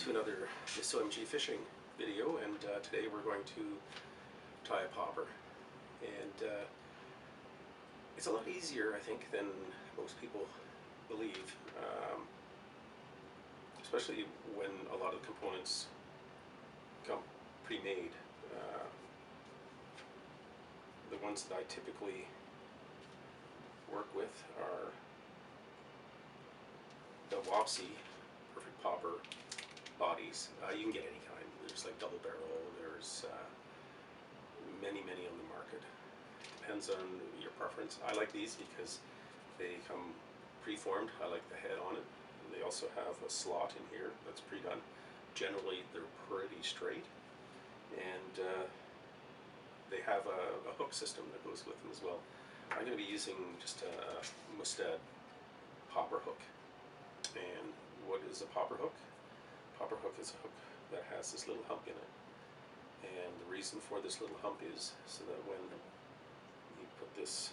to another this OMG fishing video, and today we're going to tie a popper. And it's a lot easier, I think, than most people believe, especially when a lot of the components come pre-made. The ones that I typically work with are the Wapsi Perfect Popper bodies. You can get any kind. There's like double barrel, there's many on the market. Depends on your preference. I like these because they come pre-formed. I like the head on it. They also have a slot in here that's pre-done. Generally they're pretty straight, and they have a hook system that goes with them as well. I'm going to be using just a Mustad popper hook. And what is a popper hook? Popper hook is a hook that has this little hump in it. And the reason for this little hump is so that when you put this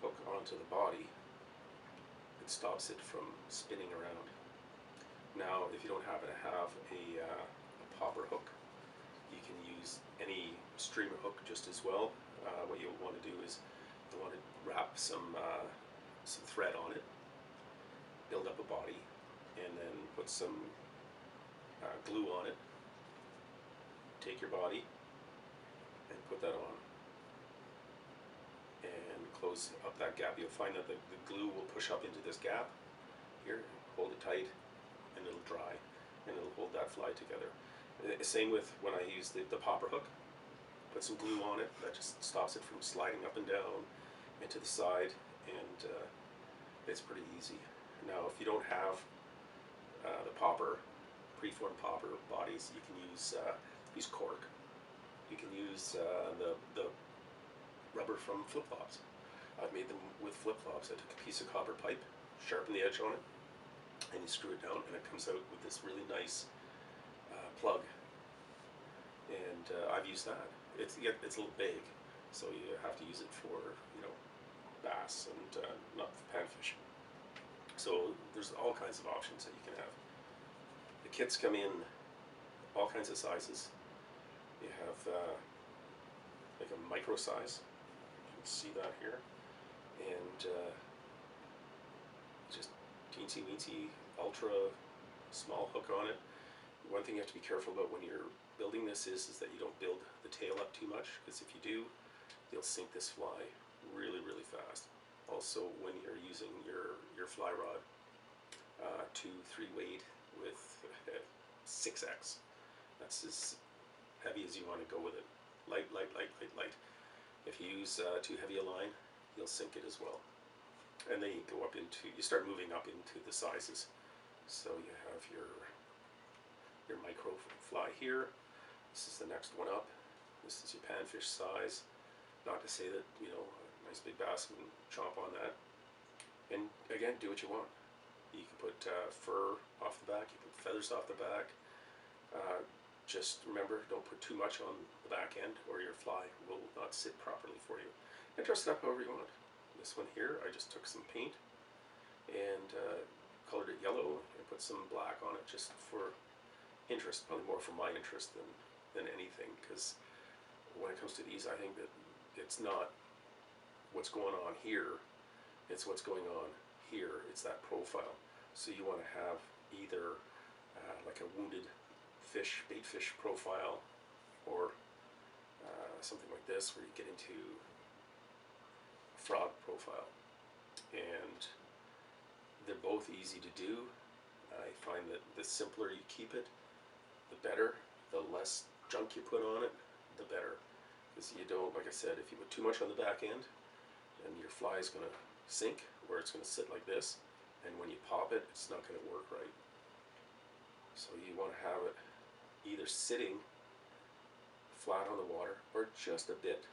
hook onto the body, it stops it from spinning around. Now, if you don't happen to have a popper hook, you can use any streamer hook just as well. What you'll want to do is you'll want to wrap some thread on it, build up a body, and then put some glue on it. Take your body and put that on and close up that gap. You'll find that the glue will push up into this gap here, hold it tight, and it'll dry, and it'll hold that fly together. Same with when I use the popper hook. Put some glue on it, that just stops it from sliding up and down into the side, and it's pretty easy. Now, if you don't have the popper, preformed popper bodies, you can use cork. You can use the rubber from flip-flops. I've made them with flip-flops. I took a piece of copper pipe, sharpen the edge on it, and you screw it down, and it comes out with this really nice plug. And I've used that. It's a little big, so you have to use it for, bass and not panfish. So there's all kinds of options that you can have. The kits come in all kinds of sizes. You have like a micro size. You can see that here, and just teensy weensy ultra small hook on it. One thing you have to be careful about when you're building this is that you don't build the tail up too much, because if you do, you'll sink this fly really fast. Also, when you're using your fly rod, 2-3 weight with 6X, that's as heavy as you want to go with it. Light. If you use too heavy a line, you'll sink it as well. And then you start moving up into the sizes. So you have your micro fly here. This is the next one up. This is your panfish size. Not to say that, a nice big bass can chomp on that. And again, do what you want. You can put fur off the back, you put feathers off the back. Just remember, don't put too much on the back end or your fly will not sit properly for you. And dress it up however you want. This one here, I just took some paint and colored it yellow and put some black on it just for interest, probably more for my interest than anything, because when it comes to these, I think that it's not what's going on here, it's what's going on here. It's that profile. So you want to have either like a wounded fish, bait fish profile, or something like this where you get into a frog profile. And they're both easy to do. I find that the simpler you keep it, the better. The less junk you put on it, the better. Because you don't, like I said, if you put too much on the back end, then your fly is going to sink, or it's going to sit like this, and when you pop it, it's not going to work right. So you want to have it either sitting flat on the water, or just a bit,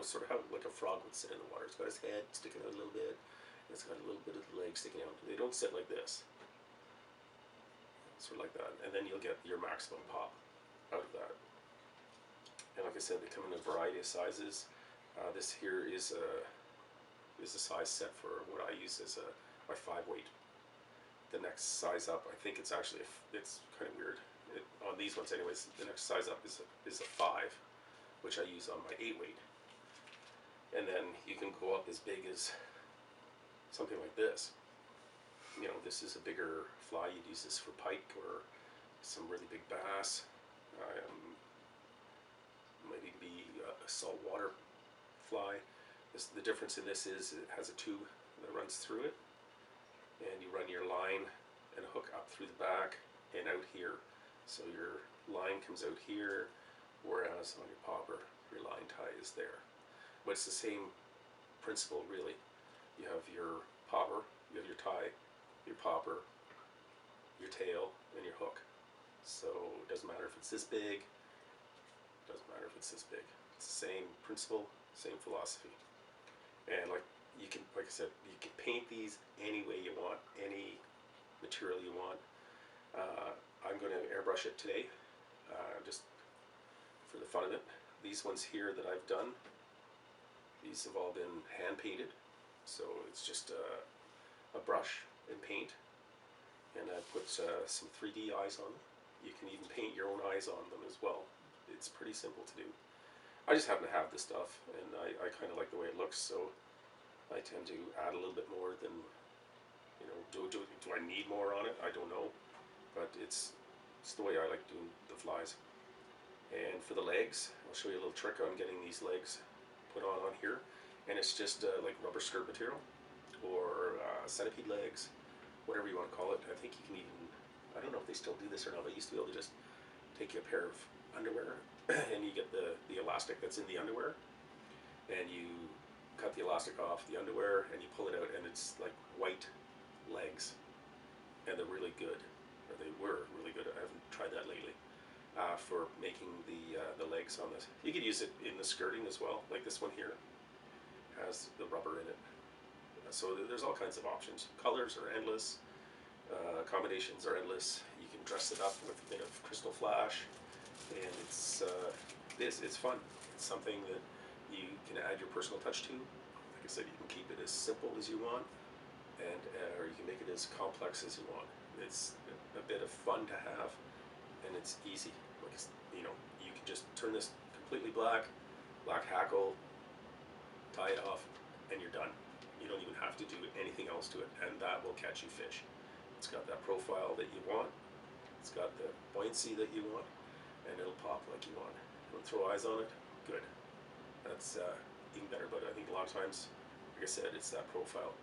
sort of how like a frog would sit in the water. It's got its head sticking out a little bit, and it's got a little bit of the leg sticking out. They don't sit like this. Sort of like that, and then you'll get your maximum pop out of that. And like I said, they come in a variety of sizes. This here is a size set for what I use as my 5 weight the next size up, I think it's actually, it's kind of weird. On these ones anyways, the next size up is a 5, which I use on my 8 weight. And then you can go up as big as something like this. You know, this is a bigger fly. You'd use this for pike or some really big bass. Maybe be a saltwater fly. The difference in this is it has a tube that runs through it, and you run your line and hook up through the back and out here. So your line comes out here, whereas on your popper, your line tie is there. But it's the same principle, really. You have your popper, you have your tie, your popper, your tail, and your hook. So it doesn't matter if it's this big, it doesn't matter if it's this big. It's the same principle, same philosophy. And like I said, you can paint these any way you want, any material you want. I'm going to airbrush it today, just for the fun of it. These ones here that I've done, these have all been hand painted. So it's just a brush and paint, and I put some 3D eyes on them. You can even paint your own eyes on them as well. It's pretty simple to do. I just happen to have this stuff, and I kind of like the way it looks, so I tend to add a little bit more than, you know, do I need more on it? I don't know, but it's the way I like doing the flies. And for the legs, I'll show you a little trick on getting these legs put on here, and it's just like rubber skirt material or centipede legs, whatever you want to call it. I think you can even, I don't know if they still do this or not, but I used to be able to just take you a pair of underwear and you get the elastic that's in the underwear, and you cut the elastic off the underwear and you pull it out, and it's like white legs, and they're really good, or they were really good. I haven't tried that lately. For making the legs on this. You could use it in the skirting as well, like this one here has the rubber in it. So there's all kinds of options. Colors are endless, combinations are endless. You can dress it up with a bit of crystal flash, and it's fun. It's something that you can add your personal touch to. Like I said, you can keep it as simple as you want, and or you can make it as complex as you want. It's a bit of fun to have, and it's easy. Like, you know, you can just turn this completely black hackle, tie it off, and you're done. You don't even have to do anything else to it, and that will catch you fish. It's got that profile that you want, it's got the buoyancy that you want, and it'll pop like you want. You want to throw eyes on it? Good. That's even better, but I think a lot of times, like I said, it's that profile.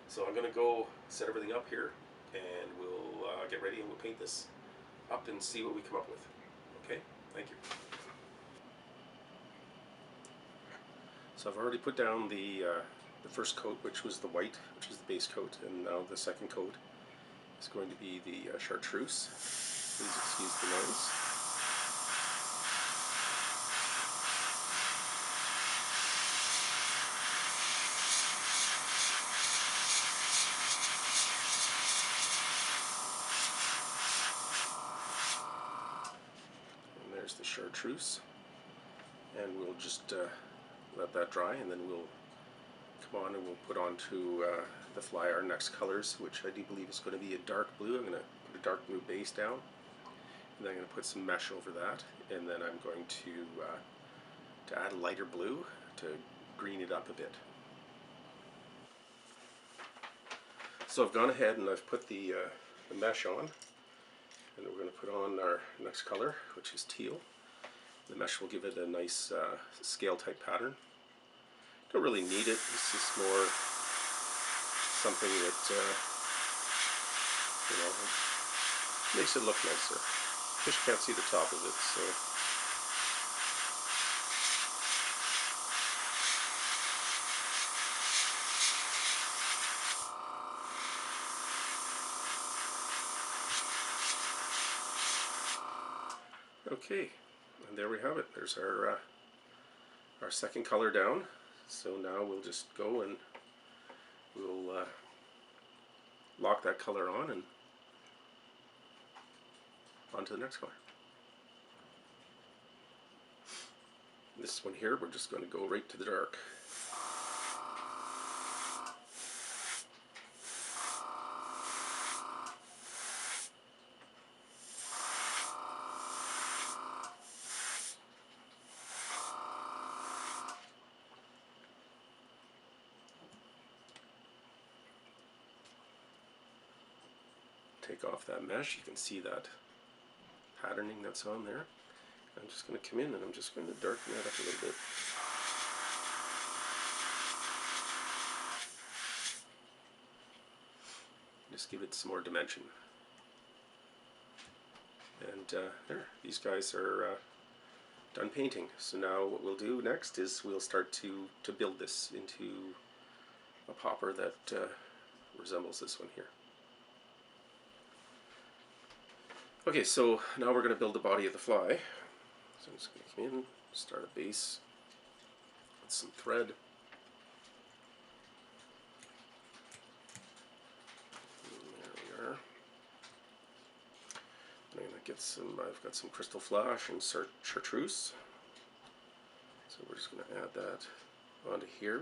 So I'm going to go set everything up here, and we'll get ready and we'll paint this up and see what we come up with. Okay, thank you. So I've already put down the first coat, which was the white, which is the base coat, and now the second coat is going to be the chartreuse. Please excuse the noise. And there's the chartreuse, and we'll just let that dry, and then we'll come on and we'll put onto the fly our next colors, which I do believe is going to be a dark blue. I'm going to put a dark blue base down, and then I'm going to put some mesh over that, and then I'm going to add a lighter blue to green it up a bit. So I've gone ahead and I've put the mesh on, and we're going to put on our next color, which is teal. The mesh will give it a nice scale type pattern. Don't really need it. It's just more something that you know, makes it look nicer. Fish can't see the top of it, so. Okay, and there we have it. There's our second color down. So now we'll just go and we'll lock that color on and on to the next color. This one here, we're just going to go right to the dark. take off that mesh. You can see that patterning that's on there. I'm just going to come in and I'm just going to darken that up a little bit. Just give it some more dimension. And there, these guys are done painting. So now what we'll do next is we'll start to build this into a popper that resembles this one here. Okay, so now we're going to build the body of the fly. So I'm just going to come in, start a base with some thread. And there we are. I'm going to get some, I've got some crystal flash and chartreuse. So we're just going to add that onto here.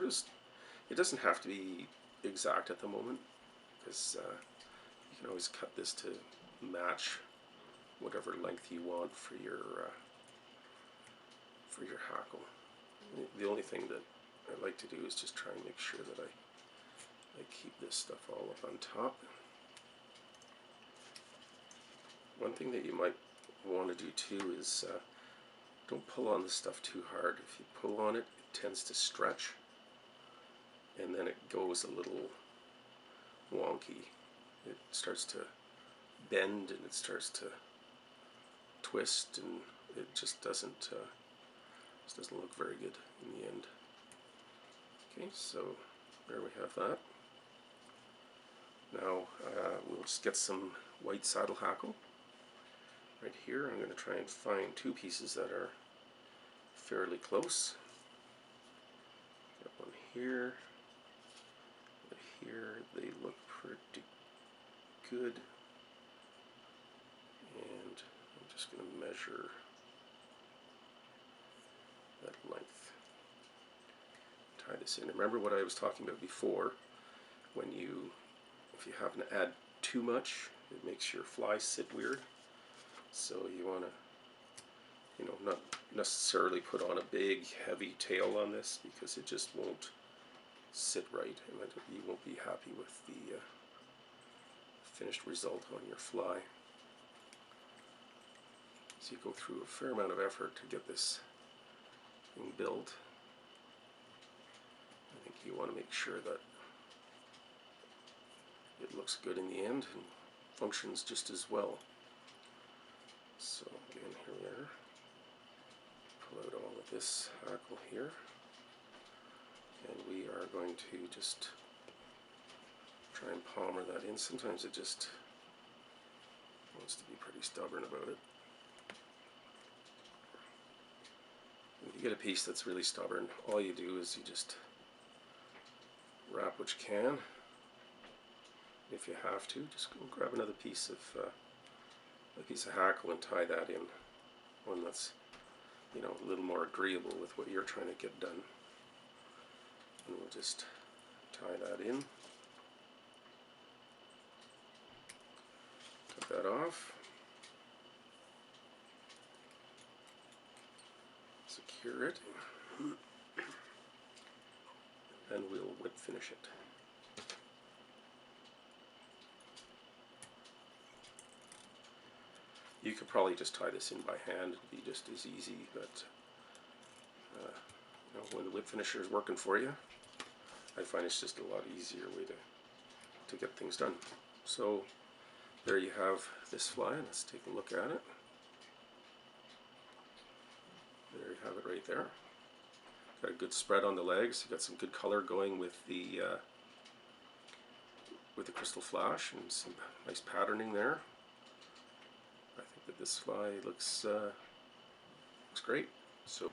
It doesn't have to be exact at the moment, because you can always cut this to match whatever length you want for your hackle. The only thing that I like to do is just try and make sure that I keep this stuff all up on top. One thing that you might want to do too is don't pull on this stuff too hard. If you pull on it, it tends to stretch, and then it goes a little wonky. It starts to bend and it starts to twist, and it just doesn't look very good in the end. Okay, so there we have that. Now we'll just get some white saddle hackle. Right here, I'm going to try and find two pieces that are fairly close. Got one here, one here. They look pretty good. And I'm just going to measure that length. Tie this in. Remember what I was talking about before, if you happen to add too much, it makes your fly sit weird. So you want to, not necessarily put on a big heavy tail on this, because it just won't sit right, and you won't be happy with the finished result on your fly. So you go through a fair amount of effort to get this thing built. I think you want to make sure that it looks good in the end and functions just as well. So again, here we are. Pull out all of this hackle here, and we are going to just try and palmer that in. Sometimes it just wants to be pretty stubborn about it. If you get a piece that's really stubborn, all you do is you just wrap what you can. If you have to, just go grab another piece of hackle and tie that in, one that's a little more agreeable with what you're trying to get done. And we'll just tie that in. Cut that off. Secure it. And we'll whip finish it. You could probably just tie this in by hand. It'd be just as easy, but when the whip finisher is working for you, I find it's just a lot easier way to get things done. So there you have this fly. Let's take a look at it. There you have it right there. Got a good spread on the legs. You got some good color going with the crystal flash, and some nice patterning there. I think that this fly looks great. So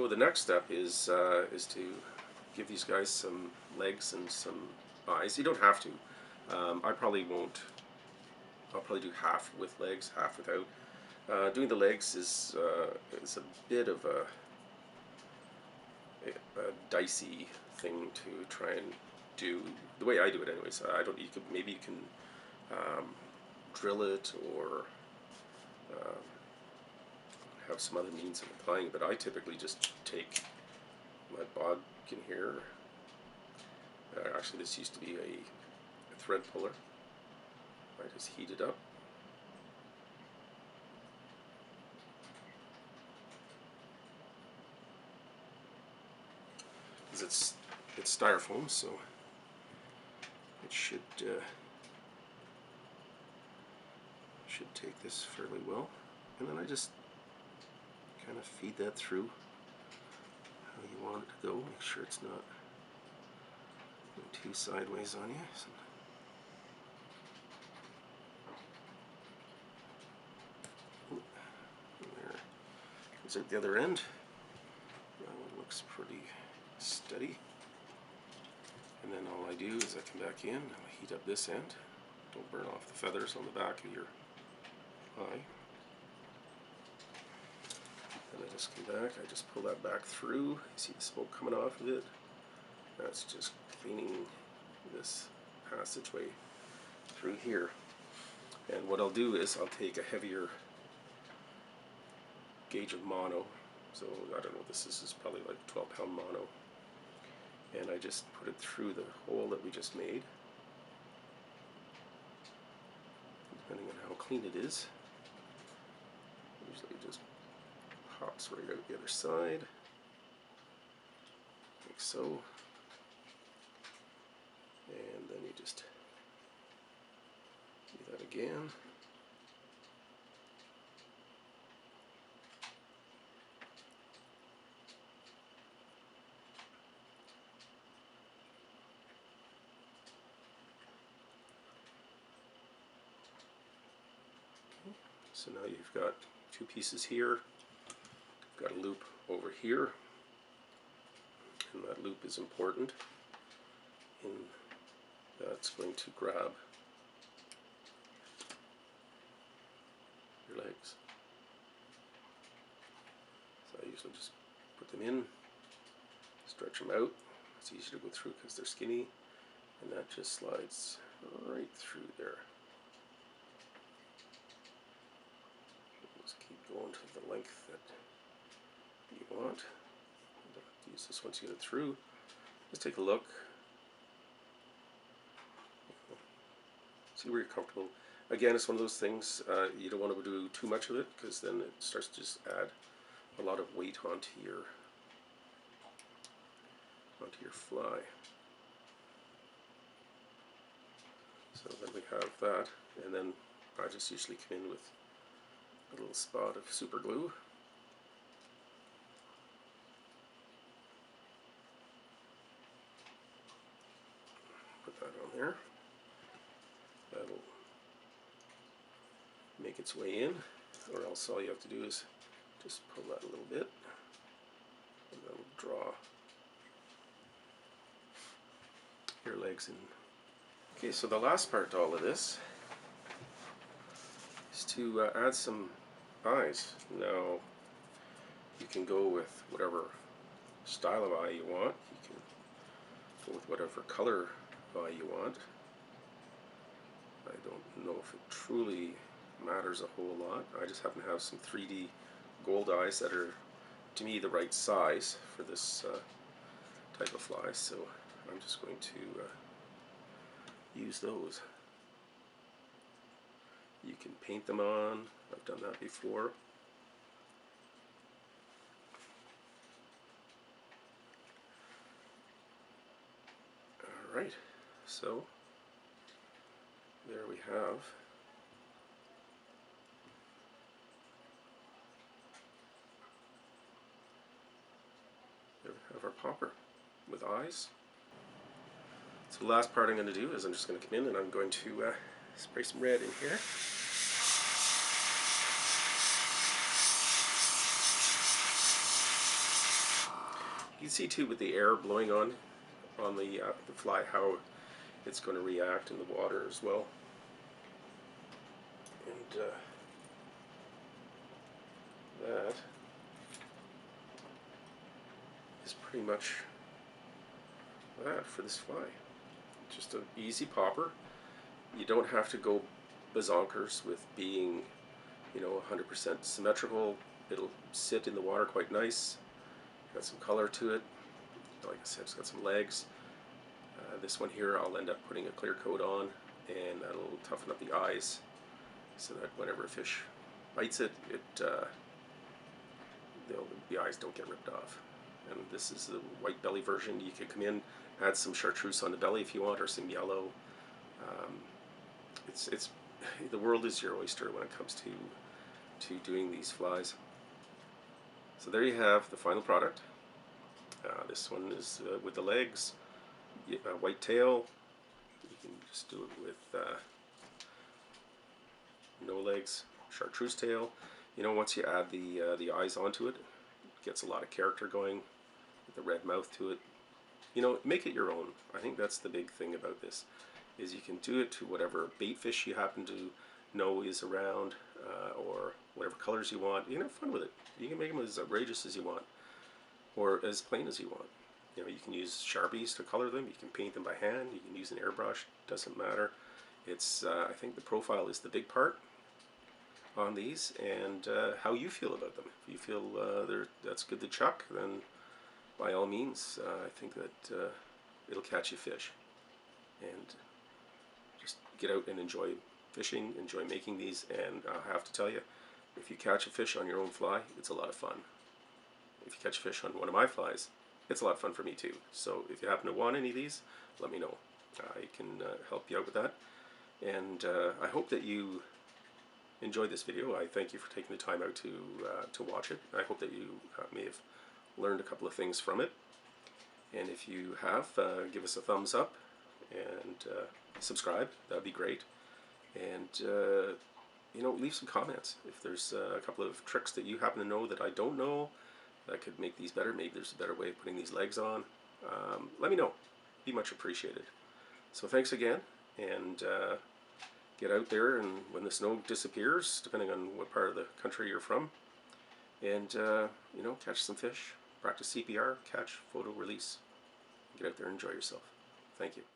the next step is to give these guys some legs and some eyes. You don't have to. I probably won't. I'll probably do half with legs, half without. Doing the legs is a bit of a dicey thing to try and do the way I do it, anyways. Maybe you can drill it or have some other means of applying it, but I typically just take my bodkin here. Actually, this used to be a thread puller, I just heat it up. Because it's styrofoam, so it should take this fairly well. And then I just kind of feed that through how you want it to go. Make sure it's not going too sideways on you. So there comes out the other end. That one looks pretty steady. And then all I do is I come back in, I heat up this end. Don't burn off the feathers on the back of your eye. And I just come back, I just pull that back through. You see the smoke coming off of it? That's just cleaning this passageway through here. And what I'll do is I'll take a heavier gauge of mono. So I don't know, this is probably like 12-pound mono. And I just put it through the hole that we just made. Depending on how clean it is. Usually it just pops right out the other side. Like so. And then you just do that again. So now you've got two pieces here, you've got a loop over here, and that loop is important, and that's going to grab your legs. So I usually just put them in, stretch them out. It's easy to go through because they're skinny, and that just slides right through there. Going to the length that you want. Use this once you get it through. Just take a look. See where you're comfortable. Again, it's one of those things, you don't want to do too much of it because then it starts to just add a lot of weight onto your fly. So then we have that, and then I just usually come in with a little spot of super glue. Put that on there. That'll make its way in, or else all you have to do is just pull that a little bit, and that'll draw your legs in. Okay, so the last part to all of this is to add some eyes. Now you can go with whatever style of eye you want. You can go with whatever color eye you want. I don't know if it truly matters a whole lot. I just happen to have some 3D gold eyes that are, to me, the right size for this type of fly, so I'm just going to use those. You can paint them on. I've done that before. Alright, so there we have our popper with eyes. So the last part I'm going to do is I'm just going to come in and I'm going to spray some red in here. You can see too with the air blowing on the fly how it's going to react in the water as well. And that is pretty much that for this fly. Just an easy popper. You don't have to go bazonkers with being, 100% symmetrical. It'll sit in the water quite nice. Got some color to it. Like I said, it's got some legs. This one here I'll end up putting a clear coat on and that'll toughen up the eyes so that whenever a fish bites it, the eyes don't get ripped off. And this is the white belly version. You could come in, add some chartreuse on the belly if you want, or some yellow. Um, it's the world is your oyster when it comes to doing these flies. So there you have the final product. This one is with the legs, white tail. You can just do it with no legs, chartreuse tail. You know, once you add the eyes onto it, it gets a lot of character going with the red mouth to it. You know, make it your own. I think that's the big thing about this, is you can do it to whatever bait fish you happen to know is around, or whatever colors you want. You can have fun with it. You can make them as outrageous as you want, or as plain as you want. You know, you can use Sharpies to color them. You can paint them by hand. You can use an airbrush. Doesn't matter. It's I think the profile is the big part on these, and how you feel about them. If you feel that's good to chuck, then by all means, I think that it'll catch you fish. And just get out and enjoy fishing, enjoy making these, and I have to tell you, if you catch a fish on your own fly, it's a lot of fun. If you catch a fish on one of my flies, it's a lot of fun for me too. So if you happen to want any of these, let me know. I can help you out with that. And I hope that you enjoyed this video. I thank you for taking the time out to watch it. I hope that you may have learned a couple of things from it. And if you have, give us a thumbs up and subscribe. That'd be great. And you know, leave some comments. If there's a couple of tricks that you happen to know that I don't know that could make these better, maybe there's a better way of putting these legs on, let me know. Be much appreciated. So thanks again, and get out there, and when the snow disappears, depending on what part of the country you're from, and you know, catch some fish, practice CPR, catch, photo, release. Get out there and enjoy yourself. Thank you.